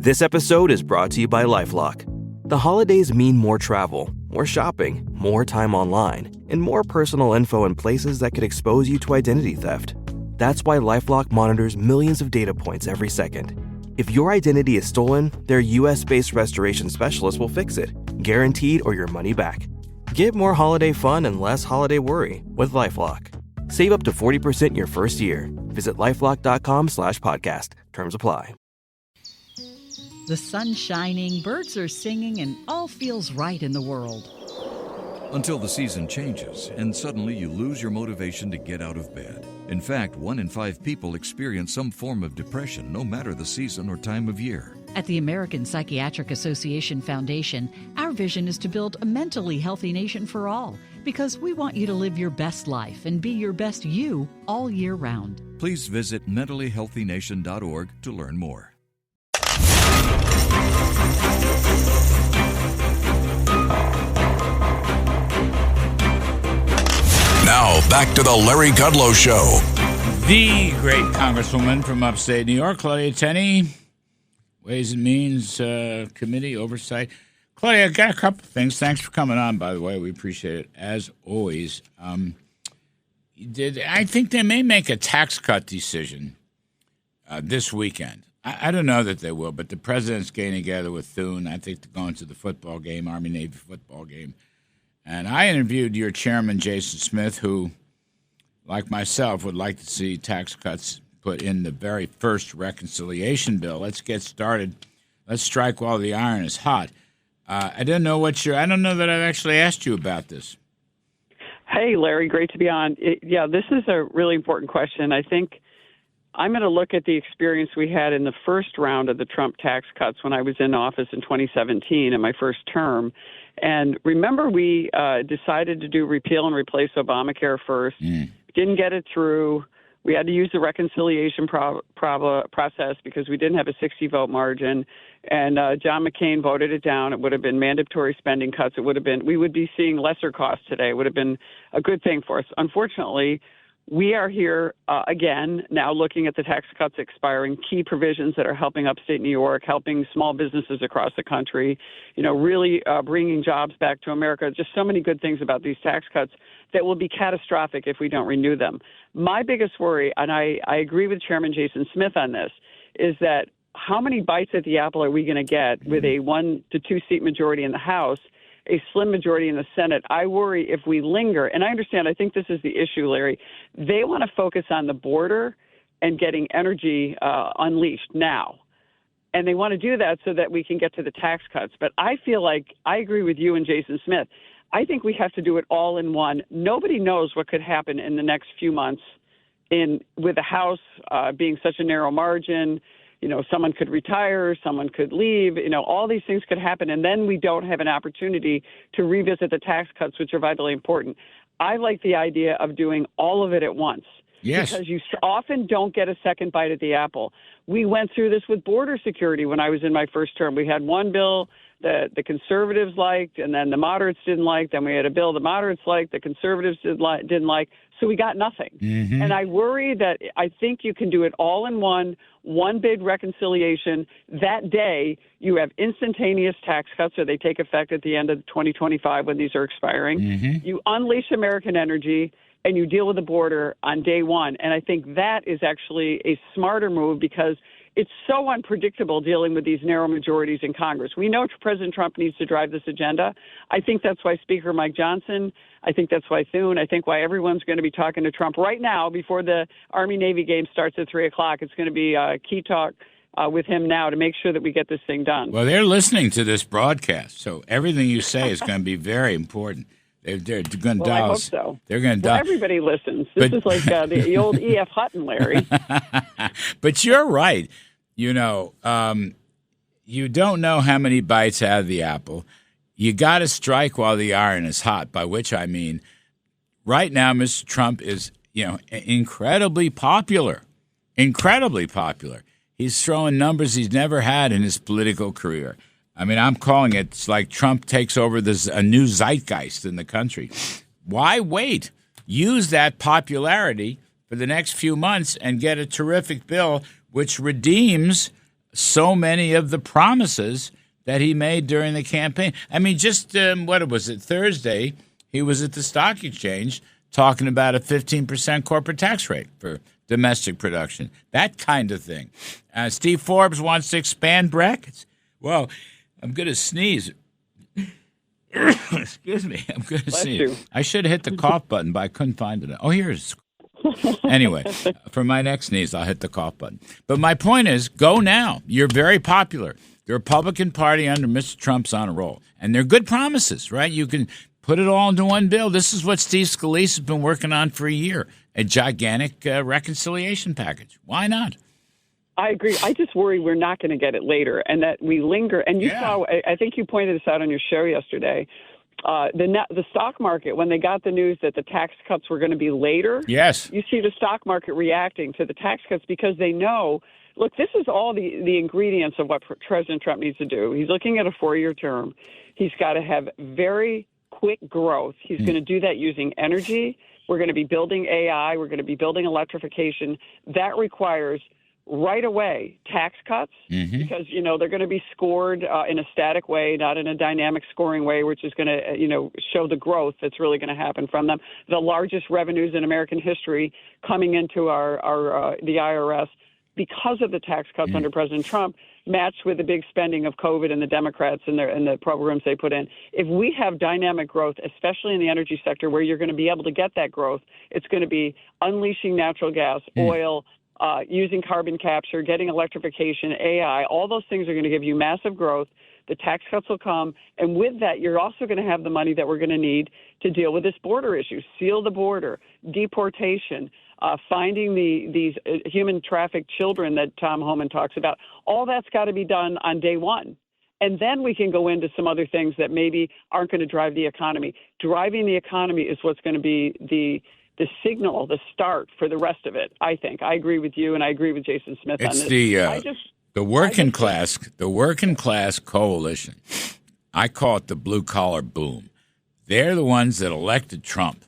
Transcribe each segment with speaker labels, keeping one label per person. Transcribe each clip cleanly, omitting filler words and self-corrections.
Speaker 1: This episode is brought to you by LifeLock. The holidays mean more travel, more shopping, more time online, and more personal info in places that could expose you to identity theft. That's why LifeLock monitors millions of data points every second. If your identity is stolen, their US-based restoration specialist will fix it, guaranteed or your money back. Get more holiday fun and less holiday worry with LifeLock. Save up to 40% your first year. Visit LifeLock.com/podcast. Terms apply.
Speaker 2: The sun's shining, birds are singing, and all feels right in the world.
Speaker 3: Until the season changes, and suddenly you lose your motivation to get out of bed. In fact, 1 in 5 people experience some form of depression, no matter the season or time of year.
Speaker 2: At the American Psychiatric Association Foundation, our vision is to build a mentally healthy nation for all, because we want you to live your best life and be your best you all year round.
Speaker 3: Please visit mentallyhealthynation.org to learn more.
Speaker 4: Now, back to the Larry Kudlow Show.
Speaker 5: The great Congresswoman from upstate New York, Claudia Tenney, Ways and Means Committee, Oversight. Claudia, I got a couple of things. Thanks for coming on, by the way. We appreciate it, as always. I think they may make a tax cut decision this weekend. I don't know that they will, but the president's getting together with Thune. I think they're going to the football game, Army-Navy football game. And I interviewed your chairman, Jason Smith, who, like myself, would like to see tax cuts put in the very first reconciliation bill. Let's get started. Let's strike while the iron is hot. I don't know that I've actually asked you about this.
Speaker 6: Hey, Larry, great to be on. This is a really important question. I think I'm going to look at the experience we had in the first round of the Trump tax cuts when I was in office in 2017 in my first term. And remember, we decided to do repeal and replace Obamacare first. Didn't get it through. We had to use the reconciliation process because we didn't have a 60-vote margin. And John McCain voted it down. It would have been mandatory spending cuts. We would be seeing lesser costs today. It would have been a good thing for us. Unfortunately, we are here again now looking at the tax cuts expiring, key provisions that are helping upstate New York, helping small businesses across the country, really bringing jobs back to America. Just so many good things about these tax cuts that will be catastrophic if we don't renew them. My biggest worry, and I agree with Chairman Jason Smith on this, is that how many bites at the apple are we going to get with a 1 to 2 seat majority in the House, a slim majority in the Senate? I worry if we linger, and I understand, I think this is the issue, Larry. They want to focus on the border and getting energy unleashed now. And they want to do that so that we can get to the tax cuts. But I feel like I agree with you and Jason Smith. I think we have to do it all in one. Nobody knows what could happen in the next few months with the House being such a narrow margin. Someone could retire, someone could leave, all these things could happen. And then we don't have an opportunity to revisit the tax cuts, which are vitally important. I like the idea of doing all of it at once.
Speaker 5: Yes.
Speaker 6: Because you often don't get a second bite at the apple. We went through this with border security when I was in my first term. We had one bill that the conservatives liked, and then the moderates didn't like. Then we had a bill the moderates liked, the conservatives didn't like. So we got nothing. Mm-hmm. And I worry that I think you can do it all in one big reconciliation. That day, you have instantaneous tax cuts, so they take effect at the end of 2025 when these are expiring. Mm-hmm. You unleash American energy, and you deal with the border on day one. And I think that is actually a smarter move because it's so unpredictable dealing with these narrow majorities in Congress. We know President Trump needs to drive this agenda. I think that's why Speaker Mike Johnson, I think that's why Thune, I think why everyone's going to be talking to Trump right now before the Army-Navy game starts at 3 o'clock. It's going to be key talk with him now to make sure that we get this thing done.
Speaker 5: Well, they're listening to this broadcast, so everything you say is going to be very important. They're going to dial.
Speaker 6: I hope so.
Speaker 5: They're going to dial.
Speaker 6: Everybody listens. This is like the old E.F. Hutton, Larry.
Speaker 5: But you're right. You don't know how many bites out of the apple. You got to strike while the iron is hot, by which I mean right now Mr. Trump is, incredibly popular. Incredibly popular. He's throwing numbers he's never had in his political career. I mean, I'm calling it, it's like Trump takes over a new zeitgeist in the country. Why wait? Use that popularity for the next few months and get a terrific bill which redeems so many of the promises that he made during the campaign. I mean, just what was it, Thursday, he was at the stock exchange talking about a 15% corporate tax rate for domestic production, that kind of thing. Steve Forbes wants to expand brackets. Well, I'm going to sneeze. Excuse me. I'm going to sneeze.
Speaker 6: You.
Speaker 5: I should have hit the cough button, but I couldn't find it. Oh, here it is. Anyway, for my next sneeze, I'll hit the cough button. But my point is, go now. You're very popular. The Republican Party under Mr. Trump's on a roll. And they're good promises, right? You can put it all into one bill. This is what Steve Scalise has been working on for a year, a gigantic reconciliation package. Why not?
Speaker 6: I agree. I just worry we're not going to get it later and that we linger. And you saw, I think you pointed this out on your show yesterday, the stock market, when they got the news that the tax cuts were going to be later,
Speaker 5: yes,
Speaker 6: you see the stock market reacting to the tax cuts because they know, look, this is all the ingredients of what President Trump needs to do. He's looking at a 4-year term. He's got to have very quick growth. He's going to do that using energy. We're going to be building AI. We're going to be building electrification. That requires right away tax cuts because, they're going to be scored in a static way, not in a dynamic scoring way, which is going to, show the growth that's really going to happen from them. The largest revenues in American history coming into the IRS because of the tax cuts under President Trump, matched with the big spending of COVID and the Democrats and the programs they put in. If we have dynamic growth, especially in the energy sector where you're going to be able to get that growth, it's going to be unleashing natural gas, oil, using carbon capture, getting electrification, AI. All those things are going to give you massive growth. The tax cuts will come. And with that, you're also going to have the money that we're going to need to deal with this border issue, seal the border, deportation, finding these human trafficked children that Tom Homan talks about. All that's got to be done on day one. And then we can go into some other things that maybe aren't going to drive the economy. Driving the economy is what's going to be the signal, the start for the rest of it, I think. I agree with you, and I agree with Jason Smith on this.
Speaker 5: It's the working class coalition. I call it the blue-collar boom. They're the ones that elected Trump.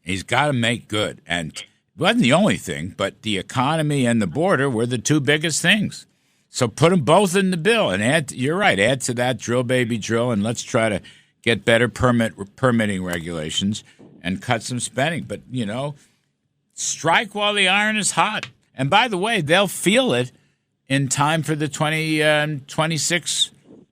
Speaker 5: He's got to make good. And it wasn't the only thing, but the economy and the border were the two biggest things. So put them both in the bill and you're right, add to that drill, baby, drill, and let's try to get better permitting regulations and cut some spending. But, strike while the iron is hot. And by the way, they'll feel it in time for the 2026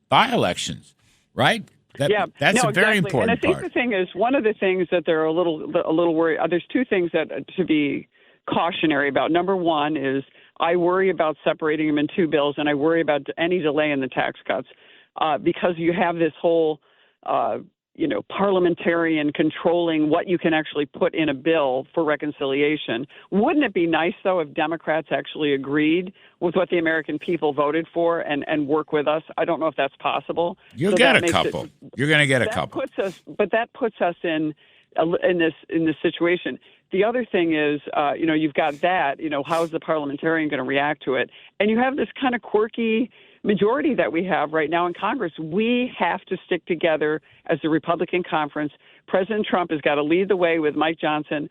Speaker 5: by-elections, right? That's a very important
Speaker 6: part. And I think
Speaker 5: part.
Speaker 6: the thing is, one of the things that they're a little worried, there's two things that to be cautionary about. Number one is I worry about separating them in two bills, and I worry about any delay in the tax cuts because you have this whole parliamentarian controlling what you can actually put in a bill for reconciliation. Wouldn't it be nice, though, if Democrats actually agreed with what the American people voted for and work with us? I don't know if that's possible.
Speaker 5: You'll get a couple. You're going to get a couple.
Speaker 6: That puts us in this situation. The other thing is, you've got that, how is the parliamentarian going to react to it? And you have this kind of quirky majority that we have right now in Congress. We have to stick together as the Republican conference. President Trump has got to lead the way with Mike Johnson.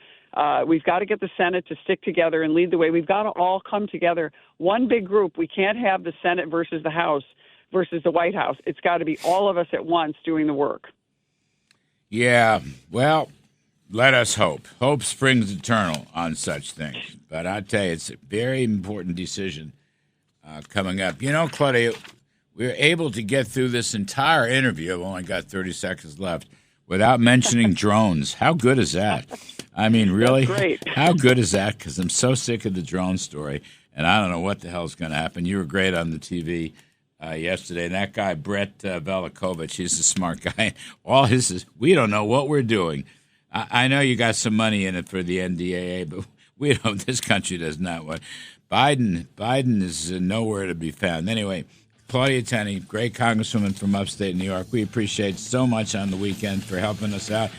Speaker 6: We've got to get the Senate to stick together and lead the way. We've got to all come together. One big group. We can't have the Senate versus the House versus the White House. It's got to be all of us at once doing the work.
Speaker 5: Yeah, well, let us hope. Hope springs eternal on such things. But I tell you, it's a very important decision coming up. Claudia, we were able to get through this entire interview. I've only got 30 seconds left without mentioning drones. How good is that? I mean, really?
Speaker 6: That's great.
Speaker 5: How good is that? Because I'm so sick of the drone story, and I don't know what the hell is going to happen. You were great on the TV yesterday. And that guy, Brett Velikovich, he's a smart guy. All his is, we don't know what we're doing. I know you got some money in it for the NDAA, but we don't. This country does not want. Biden is nowhere to be found. Anyway, Claudia Tenney, great congresswoman from upstate New York. We appreciate so much on the weekend for helping us out.